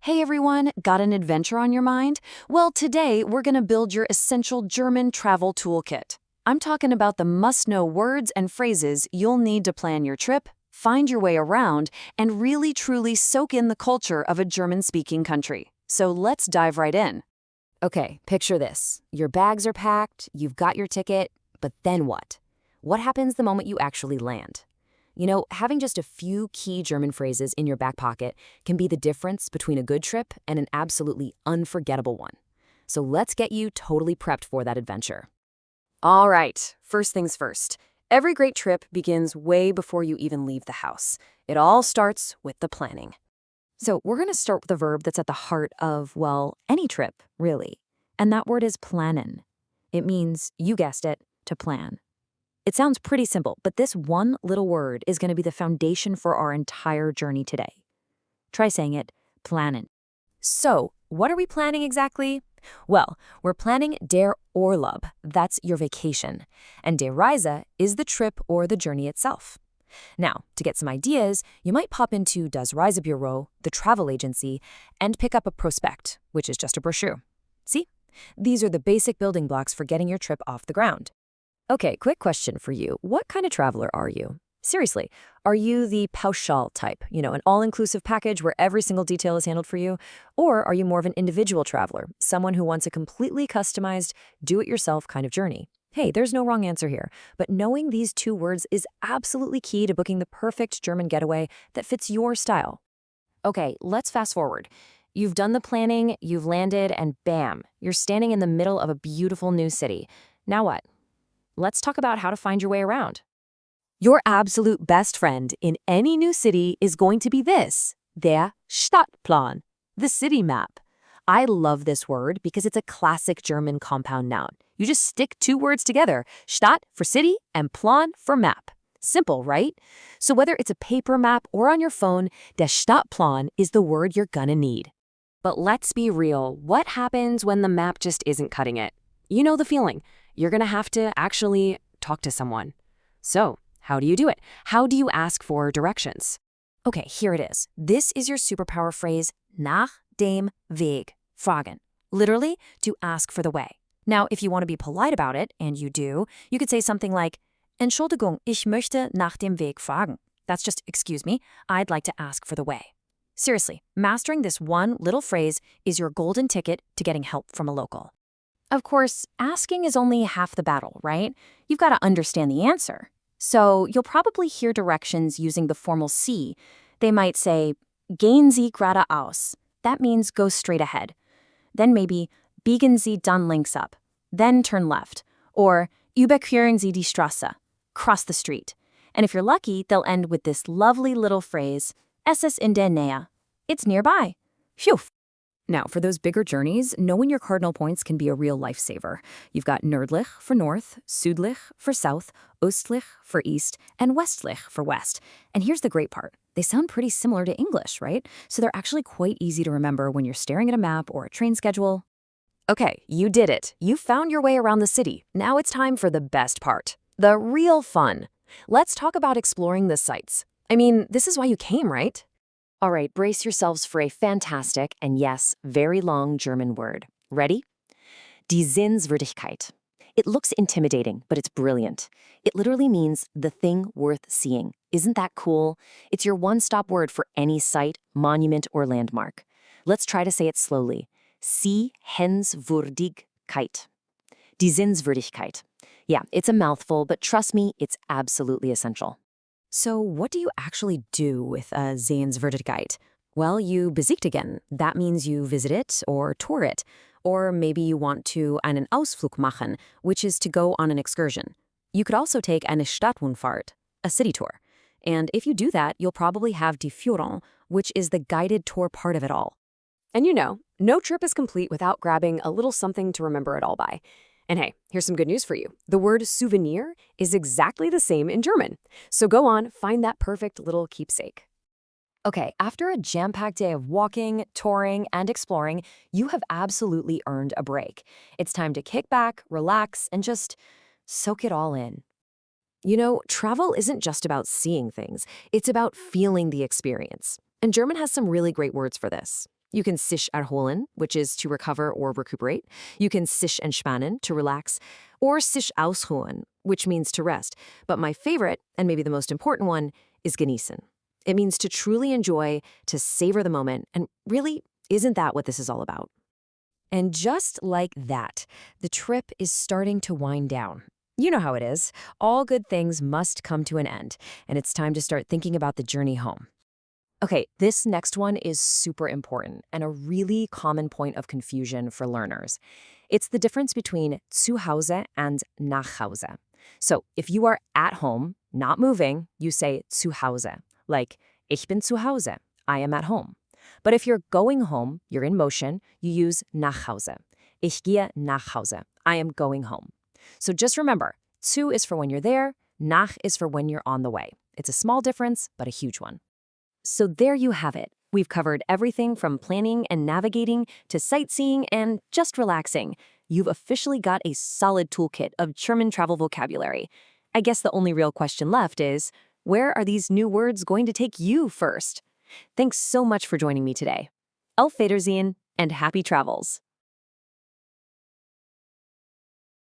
Hey everyone, got an adventure on your mind? Well, today we're going to build your essential German travel toolkit. I'm talking about the must-know words and phrases you'll need to plan your trip, find your way around, and really truly soak in the culture of a German-speaking country. So let's dive right in. Okay, picture this. Your bags are packed, you've got your ticket, but then what? What happens the moment you actually land? Having just a few key German phrases in your back pocket can be the difference between a good trip and an absolutely unforgettable one. So let's get you totally prepped for that adventure. All right, first things first. Every great trip begins way before you even leave the house. It all starts with the planning. So we're going to start with the verb that's at the heart of, well, any trip, really. And that word is planen. It means, you guessed it, to plan. It sounds pretty simple, but this one little word is going to be the foundation for our entire journey today. Try saying it, planen. So, what are we planning exactly? Well, we're planning der Urlaub, that's your vacation, and der Reise is the trip or the journey itself. Now, to get some ideas, you might pop into Das Reisebüro, the travel agency, and pick up a prospect, which is just a brochure. See? These are the basic building blocks for getting your trip off the ground. Okay, quick question for you. What kind of traveler are you? Seriously, are you the pauschal type, an all-inclusive package where every single detail is handled for you? Or are you more of an individual traveler, someone who wants a completely customized, do-it-yourself kind of journey? Hey, there's no wrong answer here, but knowing these two words is absolutely key to booking the perfect German getaway that fits your style. Okay, let's fast forward. You've done the planning, you've landed, and bam, you're standing in the middle of a beautiful new city. Now what? Let's talk about how to find your way around. Your absolute best friend in any new city is going to be this, der Stadtplan, the city map. I love this word because it's a classic German compound noun. You just stick two words together, Stadt for city and Plan for map. Simple, right? So whether it's a paper map or on your phone, der Stadtplan is the word you're gonna need. But let's be real, what happens when the map just isn't cutting it? You know the feeling. You're gonna have to actually talk to someone. So, how do you do it? How do you ask for directions? Okay, here it is. This is your superpower phrase, nach dem Weg fragen. Literally, to ask for the way. Now, if you want to be polite about it, and you do, you could say something like, Entschuldigung, ich möchte nach dem Weg fragen. That's just, excuse me, I'd like to ask for the way. Seriously, mastering this one little phrase is your golden ticket to getting help from a local. Of course, asking is only half the battle, right? You've got to understand the answer. So you'll probably hear directions using the formal Sie. They might say, Gehen Sie geradeaus. That means go straight ahead. Then maybe, biegen Sie dann links ab. Then turn left. Or, überqueren Sie die Straße. Cross the street. And if you're lucky, they'll end with this lovely little phrase, Es ist in der Nähe. It's nearby. Phew. Now, for those bigger journeys, knowing your cardinal points can be a real lifesaver. You've got nördlich for north, südlich for south, östlich for east, and westlich for west. And here's the great part. They sound pretty similar to English, right? So they're actually quite easy to remember when you're staring at a map or a train schedule. Okay, you did it. You found your way around the city. Now it's time for the best part, the real fun. Let's talk about exploring the sights. I mean, this is why you came, right? All right, brace yourselves for a fantastic and yes, very long German word. Ready? Die Sehenswürdigkeit. It looks intimidating, but it's brilliant. It literally means the thing worth seeing. Isn't that cool? It's your one-stop word for any site, monument, or landmark. Let's try to say it slowly. Sehenswürdigkeit. Die Sehenswürdigkeit. Yeah, it's a mouthful, but trust me, it's absolutely essential. So what do you actually do with a Sehenswürdigkeit? Well, you besichtigen. That means you visit it or tour it. Or maybe you want to einen Ausflug machen, which is to go on an excursion. You could also take eine Stadtrundfahrt, a city tour. And if you do that, you'll probably have die Führung, which is the guided tour part of it all. And no trip is complete without grabbing a little something to remember it all by. And hey, here's some good news for you. The word souvenir is exactly the same in German. So go on, find that perfect little keepsake. Okay, after a jam-packed day of walking, touring, and exploring, you have absolutely earned a break. It's time to kick back, relax, and just soak it all in. Travel isn't just about seeing things. It's about feeling the experience. And German has some really great words for this. You can sich erholen, which is to recover or recuperate. You can sich entspannen, to relax, or sich ausruhen, which means to rest. But my favorite, and maybe the most important one, is genießen. It means to truly enjoy, to savor the moment, and really, isn't that what this is all about? And just like that, the trip is starting to wind down. You know how it is. All good things must come to an end, and it's time to start thinking about the journey home. Okay, this next one is super important and a really common point of confusion for learners. It's the difference between zu Hause and nach Hause. So if you are at home, not moving, you say zu Hause, like ich bin zu Hause, I am at home. But if you're going home, you're in motion, you use nach Hause. Ich gehe nach Hause, I am going home. So just remember, zu is for when you're there, nach is for when you're on the way. It's a small difference, but a huge one. So there you have it. We've covered everything from planning and navigating to sightseeing and just relaxing. You've officially got a solid toolkit of German travel vocabulary. I guess the only real question left is, where are these new words going to take you first? Thanks so much for joining me today. Auf Wiedersehen and happy travels.